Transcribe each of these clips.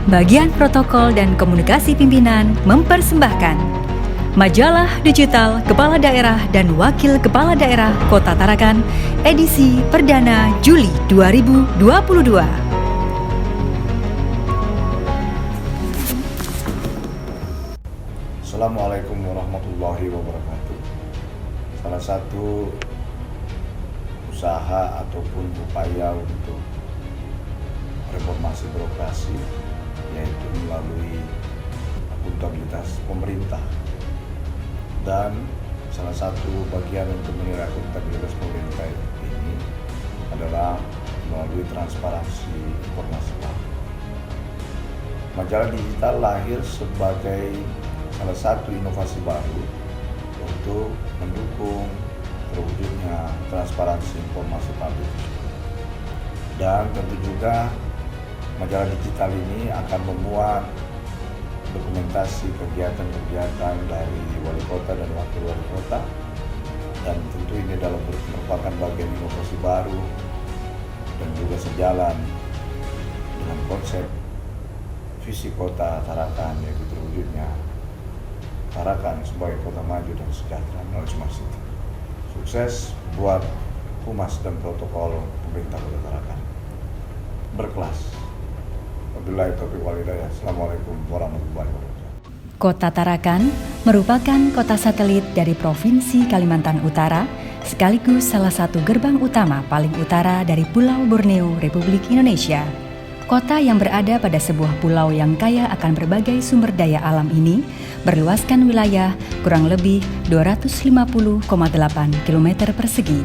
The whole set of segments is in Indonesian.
Bagian Protokol dan Komunikasi Pimpinan mempersembahkan Majalah Digital Kepala Daerah dan Wakil Kepala Daerah Kota Tarakan edisi perdana Juli 2022. Assalamualaikum warahmatullahi wabarakatuh. Salah satu usaha ataupun upaya untuk reformasi birokrasi yaitu melalui akuntabilitas pemerintah, dan salah satu bagian untuk menilai akuntabilitas pemerintah ini adalah melalui transparansi informasi. Majalah digital lahir sebagai salah satu inovasi baru untuk mendukung terwujudnya transparansi informasi publik. Dan tentu juga majalah digital ini akan memuat dokumentasi kegiatan-kegiatan dari wali kota dan wakil wali kota, dan tentu ini merupakan bagian inovasi baru dan juga sejalan dengan konsep visi kota Tarakan, yaitu terwujudnya Tarakan sebagai kota maju dan sejahtera melalui Smart City. Sukses buat humas dan protokol pemerintah Kota Tarakan. Berkelas. Wabillahi taufiq wal hidayah. Assalamualaikum warahmatullahi wabarakatuh. Kota Tarakan merupakan kota satelit dari Provinsi Kalimantan Utara, sekaligus salah satu gerbang utama paling utara dari Pulau Borneo, Republik Indonesia. Kota yang berada pada sebuah pulau yang kaya akan berbagai sumber daya alam ini berluaskan wilayah kurang lebih 250,8 km persegi.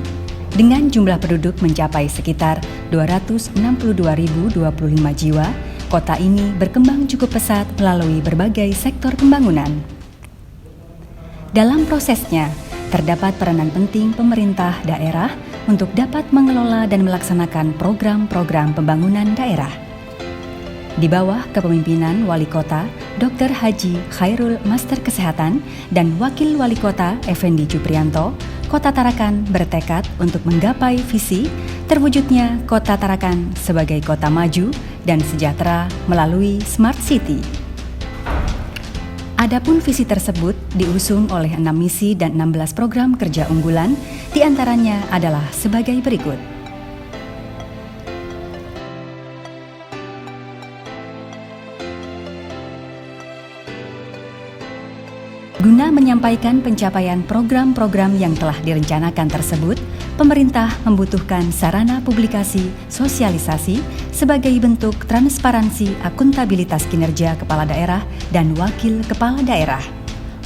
Dengan jumlah penduduk mencapai sekitar 262.025 jiwa, kota ini berkembang cukup pesat melalui berbagai sektor pembangunan. Dalam prosesnya, terdapat peranan penting pemerintah daerah untuk dapat mengelola dan melaksanakan program-program pembangunan daerah. Di bawah kepemimpinan Wali Kota Dr. Haji Khairul Master Kesehatan dan Wakil Wali Kota Effendi Juprianto, Kota Tarakan bertekad untuk menggapai visi terwujudnya Kota Tarakan sebagai kota maju dan sejahtera melalui Smart City. Adapun visi tersebut diusung oleh 6 misi dan 16 program kerja unggulan, diantaranya adalah sebagai berikut. Guna menyampaikan pencapaian program-program yang telah direncanakan tersebut, pemerintah membutuhkan sarana publikasi, sosialisasi sebagai bentuk transparansi akuntabilitas kinerja kepala daerah dan wakil kepala daerah.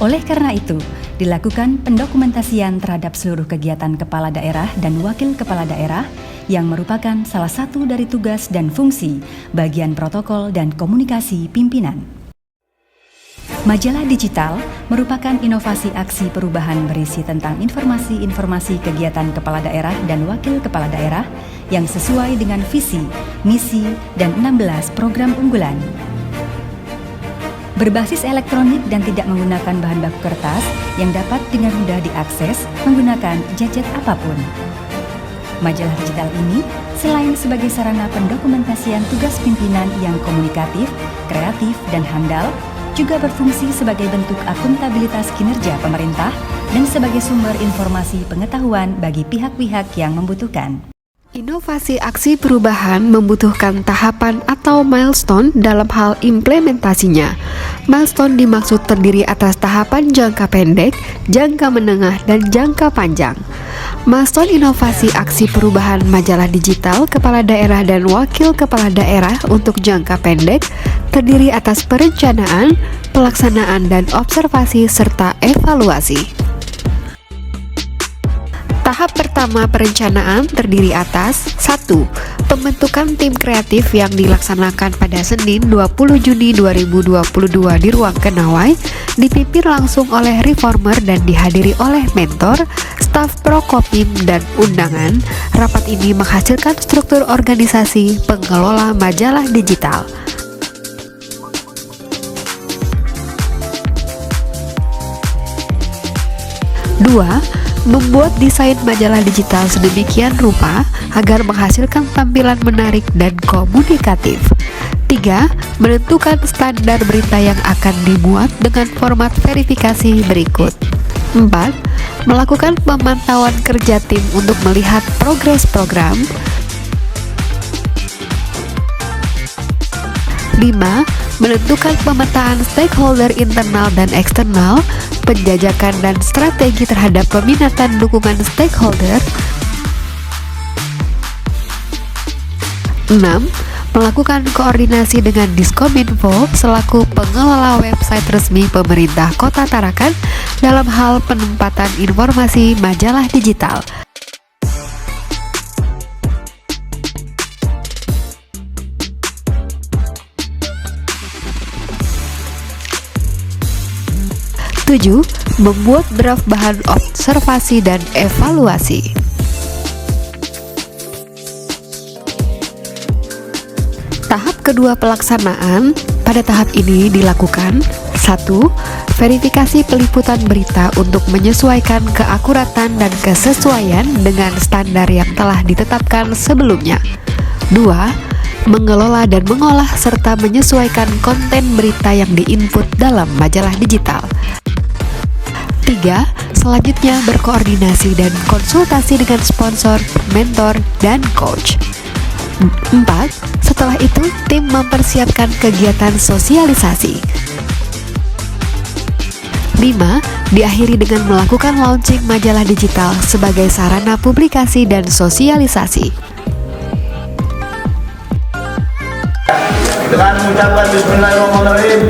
Oleh karena itu, dilakukan pendokumentasian terhadap seluruh kegiatan kepala daerah dan wakil kepala daerah yang merupakan salah satu dari tugas dan fungsi bagian protokol dan komunikasi pimpinan. Majalah digital merupakan inovasi aksi perubahan berisi tentang informasi-informasi kegiatan kepala daerah dan wakil kepala daerah yang sesuai dengan visi, misi, dan 16 program unggulan. Berbasis elektronik dan tidak menggunakan bahan baku kertas yang dapat dengan mudah diakses menggunakan gadget apapun. Majalah digital ini selain sebagai sarana pendokumentasian tugas pimpinan yang komunikatif, kreatif, dan handal, juga berfungsi sebagai bentuk akuntabilitas kinerja pemerintah dan sebagai sumber informasi pengetahuan bagi pihak-pihak yang membutuhkan. Inovasi aksi perubahan membutuhkan tahapan atau milestone dalam hal implementasinya. Milestone dimaksud terdiri atas tahapan jangka pendek, jangka menengah, dan jangka panjang. Milestone inovasi aksi perubahan majalah digital kepala daerah dan wakil kepala daerah untuk jangka pendek terdiri atas perencanaan, pelaksanaan, dan observasi serta evaluasi. Tahap pertama perencanaan terdiri atas 1. Pembentukan tim kreatif yang dilaksanakan pada Senin 20 Juni 2022 di Ruang Kenawai, dipimpin langsung oleh reformer dan dihadiri oleh mentor, staf Prokopim, dan undangan. Rapat ini menghasilkan struktur organisasi pengelola majalah digital. 2. Membuat desain majalah digital sedemikian rupa agar menghasilkan tampilan menarik dan komunikatif. 3. 3. Menentukan standar berita yang akan dimuat dengan format verifikasi berikut. 4. Melakukan pemantauan kerja tim untuk melihat progres program. 5. Menentukan pemetaan stakeholder internal dan eksternal, penjajakan dan strategi terhadap peminatan dukungan stakeholder. 6. Melakukan koordinasi dengan Diskominfo selaku pengelola website resmi pemerintah Kota Tarakan dalam hal penempatan informasi majalah digital. Tujuh, membuat draft bahan observasi dan evaluasi. Tahap kedua pelaksanaan, pada tahap ini dilakukan 1. Verifikasi peliputan berita untuk menyesuaikan keakuratan dan kesesuaian dengan standar yang telah ditetapkan sebelumnya. 2. Mengelola dan mengolah serta menyesuaikan konten berita yang diinput dalam majalah digital. 3. Selanjutnya berkoordinasi dan konsultasi dengan sponsor, mentor, dan coach. 4. Setelah itu, tim mempersiapkan kegiatan sosialisasi. 5. Diakhiri dengan melakukan launching majalah digital sebagai sarana publikasi dan sosialisasi. Dengan mengucapkan Bismillahirrahmanirrahim,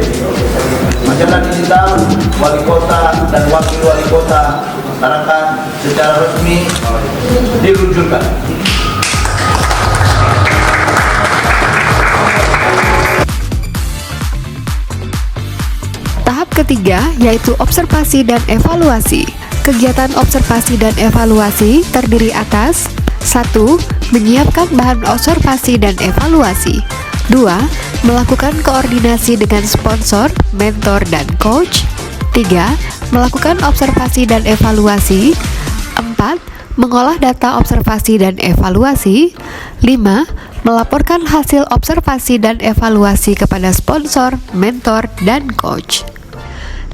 majalah digital Wali Kota dan Wakil Wali Kota Tarakan secara resmi diluncurkan. Tahap ketiga yaitu observasi dan evaluasi. Kegiatan observasi dan evaluasi terdiri atas 1. Menyiapkan bahan observasi dan evaluasi. 2. Melakukan koordinasi dengan sponsor, mentor, dan coach. 3. Melakukan observasi dan evaluasi. 4. Mengolah data observasi dan evaluasi. 5. Melaporkan hasil observasi dan evaluasi kepada sponsor, mentor, dan coach.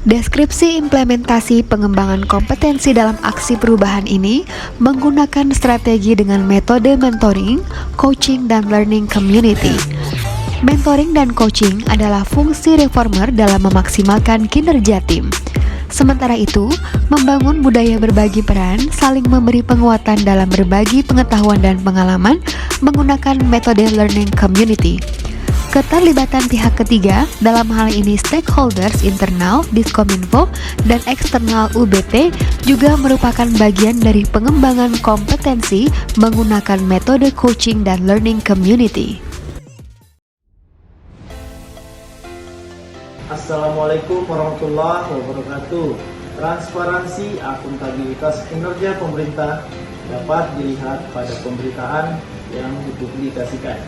Deskripsi implementasi pengembangan kompetensi dalam aksi perubahan ini menggunakan strategi dengan metode mentoring, coaching, dan learning community. Mentoring dan coaching adalah fungsi reformer dalam memaksimalkan kinerja tim. Sementara itu, membangun budaya berbagi peran, saling memberi penguatan dalam berbagi pengetahuan dan pengalaman menggunakan metode learning community. Keterlibatan pihak ketiga, dalam hal ini stakeholders internal, Diskominfo, dan eksternal UBT juga merupakan bagian dari pengembangan kompetensi menggunakan metode coaching dan learning community. Assalamualaikum warahmatullahi wabarakatuh. Transparansi akuntabilitas kinerja pemerintah dapat dilihat pada pemberitaan yang dipublikasikan.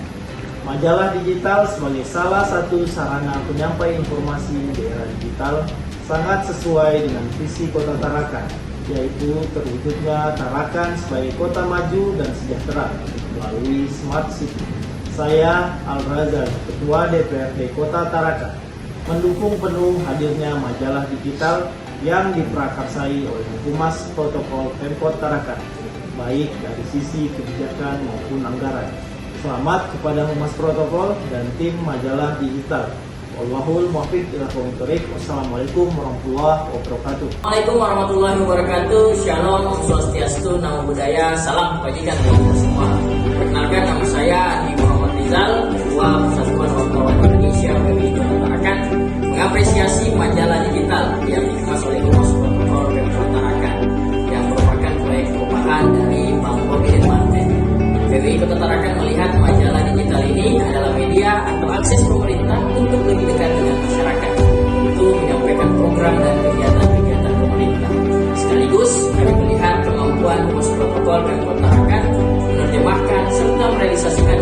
Majalah digital sebagai salah satu sarana penyampai informasi di era digital sangat sesuai dengan visi Kota Tarakan, yaitu terwujudnya Tarakan sebagai kota maju dan sejahtera melalui Smart City. Saya Al-Razal, Ketua DPRD Kota Tarakan, mendukung penuh hadirnya majalah digital yang diprakarsai oleh Humas Protokol Pemkot Tarakan, baik dari sisi kebijakan maupun anggaran. Selamat kepada Humas Protokol dan tim majalah digital. Wallahul muwaffiq ila aqwamit thoriq. Wassalamualaikum warahmatullahi wabarakatuh. Assalamualaikum warahmatullahi wabarakatuh. Shalom, swastiastu, namo buddhaya, salam kebajikan bagi kita semua. Perkenalkan, nama saya Andi Muhammad Rizal, Ketua Persatuan Wartawan Indonesia PBI Kota Tarakan, mengapresiasi majalah digital yang dikemas oleh Humas Protokol Pemkot Tarakan yang merupakan proyek perubahan dari Bank Pemilik Banten. PBI Kota Tarakan melihat majalah digital ini adalah media atau akses pemerintah untuk lebih dekat dengan masyarakat, untuk menyampaikan program dan kegiatan-kegiatan pemerintah. Sekaligus kami melihat kemampuan Humas Protokol Pemkot Tarakan menerjemahkan serta merealisasikan